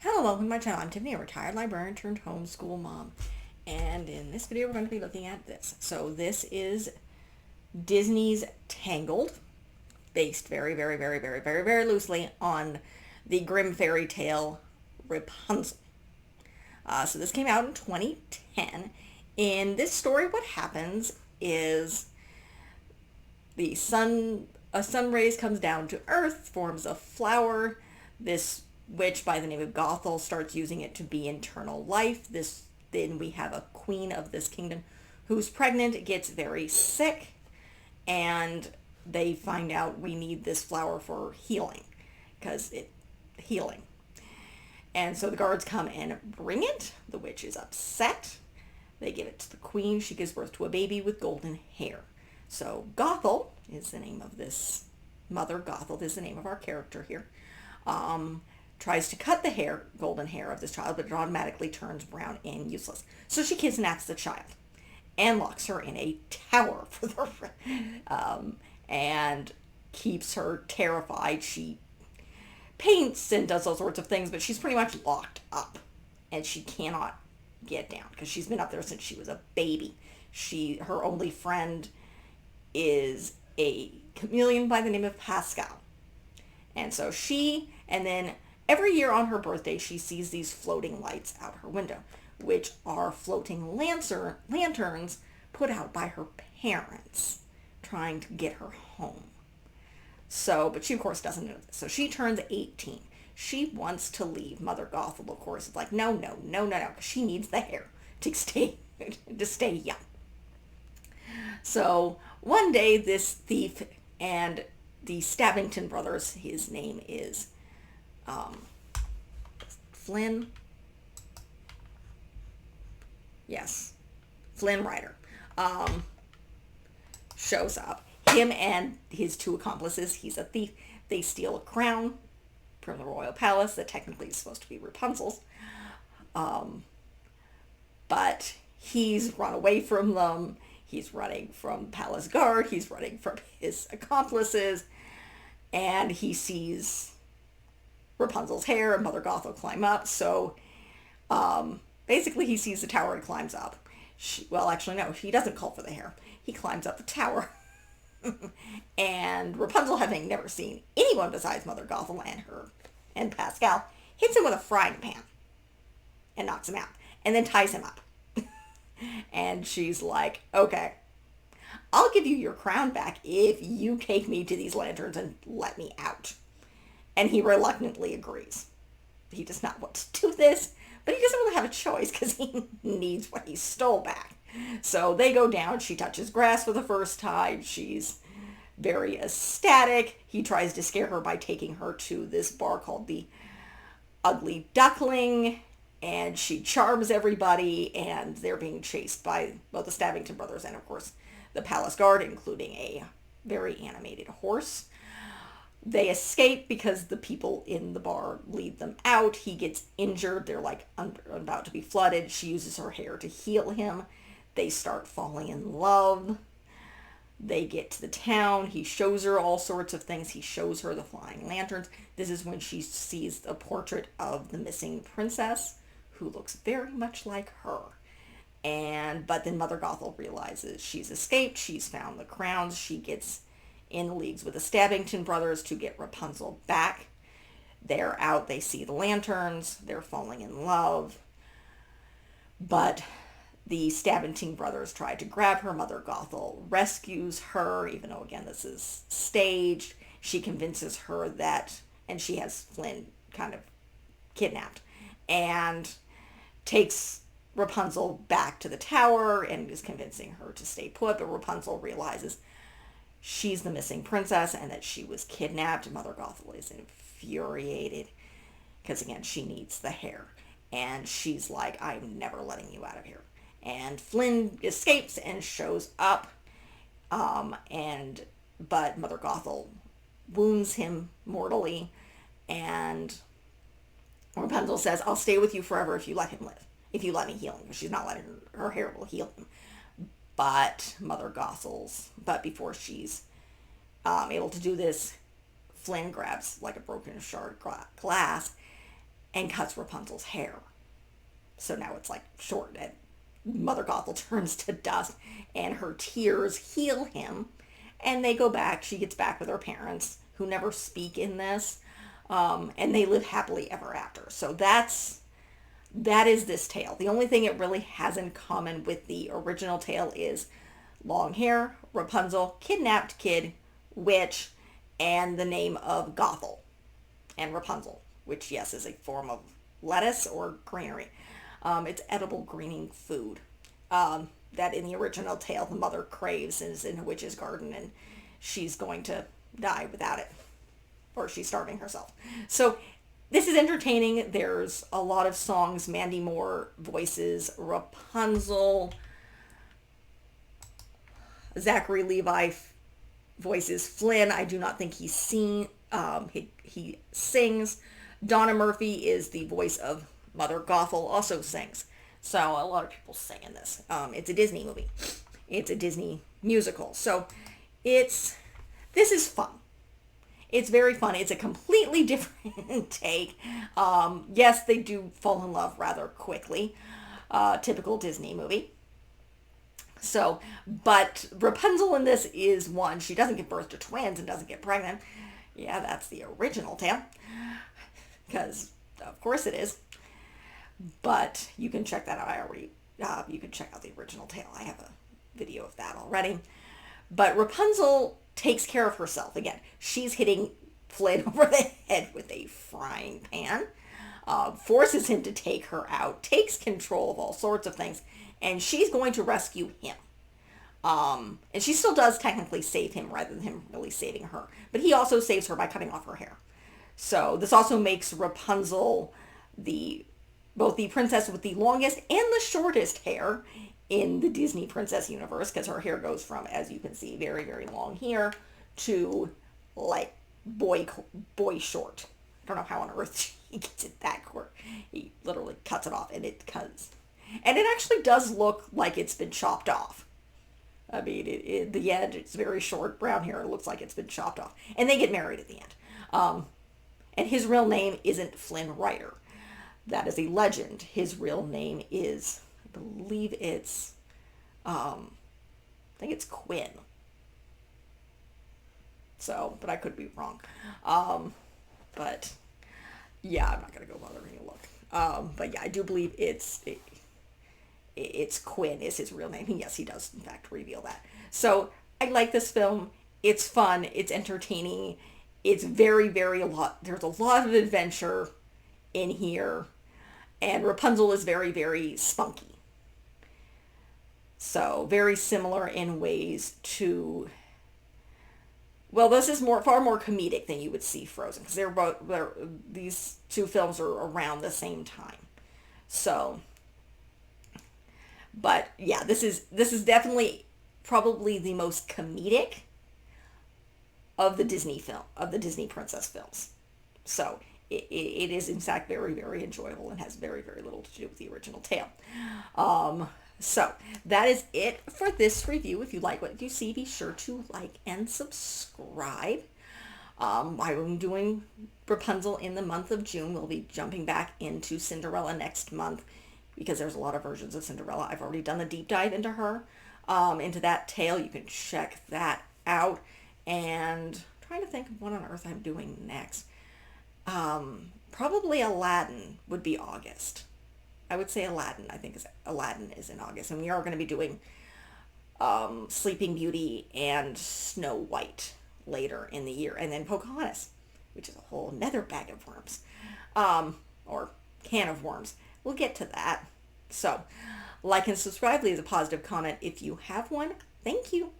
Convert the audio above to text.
Hello, welcome to my channel. I'm Tiffany, a retired librarian turned homeschool mom. And in this video, we're going to be looking at this. So this is Disney's Tangled, based very loosely on the grim fairy tale Rapunzel. So this came out in 2010. In this story, what happens is a sun rays comes down to Earth, forms a flower. This witch by the name of Gothel starts using it to be eternal life. Then we have a queen of this kingdom who's pregnant, gets very sick, and they find out we need this flower for healing, because it healing. And so the guards come and bring it. The witch is upset. They give it to the queen. She gives birth to a baby with golden hair. So Gothel is the name of this mother. Gothel is the name of our character here. Tries to cut the golden hair of this child, but it automatically turns brown and useless. So she kidnaps the child and locks her in a tower for and keeps her terrified. She paints and does all sorts of things, but she's pretty much locked up, and she cannot get down because she's been up there since she was a baby. Her only friend is a chameleon by the name of Pascal. And so and then every year on her birthday, she sees these floating lights out her window, which are floating lanterns put out by her parents trying to get her home. So, but she, of course, doesn't know this. So she turns 18. She wants to leave. Mother Gothel, of course, is like, no, because she needs the hair to stay young. So one day, this thief and the Stabbington brothers, his name is Flynn. Yes, Flynn Rider. Shows up. Him and his two accomplices. He's a thief. They steal a crown from the royal palace that technically is supposed to be Rapunzel's. But he's run away from them. He's running from the palace guard. He's running from his accomplices. And he sees Rapunzel's hair and Mother Gothel climb up. So basically he sees the tower and climbs up. Well, actually, no, he doesn't call for the hair. He climbs up the tower. And Rapunzel, having never seen anyone besides Mother Gothel and Pascal, hits him with a frying pan and knocks him out. And then ties him up. And she's like, okay, I'll give you your crown back if you take me to these lanterns and let me out. And he reluctantly agrees. He does not want to do this, but he doesn't really have a choice because he needs what he stole back. So they go down. She touches grass for the first time. She's very ecstatic. He tries to scare her by taking her to this bar called the Ugly Duckling. And she charms everybody, and they're being chased by both the Stabbington brothers and, of course, the palace guard, including a very animated horse. They escape because the people in the bar lead them out. He gets injured. They're like about to be flooded. She uses her hair to heal him. They start falling in love. They get to the town. He shows her all sorts of things. He shows her the flying lanterns. This is when she sees a portrait of the missing princess, who looks very much like her. But then Mother Gothel realizes she's escaped. She's found the crowns. She gets in leagues with the Stabbington brothers to get Rapunzel back. They're out. They see the lanterns. They're falling in love. But the Stabbington brothers try to grab her. Mother Gothel rescues her, even though, again, this is staged. She convinces her that, and she has Flynn kind of kidnapped, and takes Rapunzel back to the tower and is convincing her to stay put. But Rapunzel realizes she's the missing princess and that she was kidnapped. Mother Gothel is infuriated because, again, she needs the hair. And she's like, I'm never letting you out of here. And Flynn escapes and shows up. But Mother Gothel wounds him mortally. And Rapunzel says, I'll stay with you forever if you let him live. If you let me heal him. Because she's not letting her hair will heal him. But before she's able to do this, Flynn grabs like a broken shard glass and cuts Rapunzel's hair. So now it's like short, and Mother Gothel turns to dust, and her tears heal him, and they go back. She gets back with her parents, who never speak in this, and they live happily ever after. So that is this tale. The only thing it really has in common with the original tale is long hair, Rapunzel, kidnapped kid, witch, and the name of Gothel and Rapunzel, which, yes, is a form of lettuce or greenery. It's edible greening food that in the original tale the mother craves and is in a witch's garden, and she's going to die without it, or she's starving herself. So this is entertaining. There's a lot of songs. Mandy Moore voices Rapunzel. Zachary Levi voices Flynn. I do not think he sings. Donna Murphy is the voice of Mother Gothel, also sings. So a lot of people sing in this. It's a Disney movie. It's a Disney musical. So this is fun. It's very fun. It's a completely different take. Yes, they do fall in love rather quickly. Typical Disney movie. So, but Rapunzel in this is one. She doesn't give birth to twins and doesn't get pregnant. Yeah, that's the original tale. Because, of course it is. But you can check that out. You can check out the original tale. I have a video of that already. But Rapunzel takes care of herself. Again, she's hitting Flynn over the head with a frying pan. Forces him to take her out. Takes control of all sorts of things. And she's going to rescue him. And she still does technically save him rather than him really saving her. But he also saves her by cutting off her hair. So this also makes Rapunzel both the princess with the longest and the shortest hair in the Disney princess universe, because her hair goes from, as you can see, very, very long here to like boy short. I don't know how on earth he gets it that short. He literally cuts it off, and it actually does look like it's been chopped off. I mean, the end, it's very short brown hair. It looks like it's been chopped off. And they get married at the end. And his real name isn't Flynn Rider. That is a legend. His real name is, I believe it's, I think it's Quinn. So, but I could be wrong. But yeah, I'm not going to go bothering to look. But yeah, I do believe it's Quinn is his real name. Yes, he does in fact reveal that. So I like this film. It's fun. It's entertaining. It's very, very there's a lot of adventure in here. And Rapunzel is very, very spunky. So very similar in ways to, well, this is far more comedic than you would see Frozen, because these two films are around the same time. So, but yeah, this is definitely probably the most comedic of the Disney princess films. So it is in fact very, very enjoyable and has very, very little to do with the original tale. So that is it for this review. If you like what you see, be sure to like and subscribe. I'm doing Rapunzel in the month of June. We'll be jumping back into Cinderella next month, because there's a lot of versions of Cinderella. I've already done the deep dive into her, into that tale. You can check that out. And I'm trying to think of what on earth I'm doing next. Probably Aladdin would be August. I would say Aladdin. I think Aladdin is in August. And we are going to be doing Sleeping Beauty and Snow White later in the year. And then Pocahontas, which is a whole nether bag of worms. Or can of worms. We'll get to that. So, like and subscribe. Leave a positive comment if you have one. Thank you.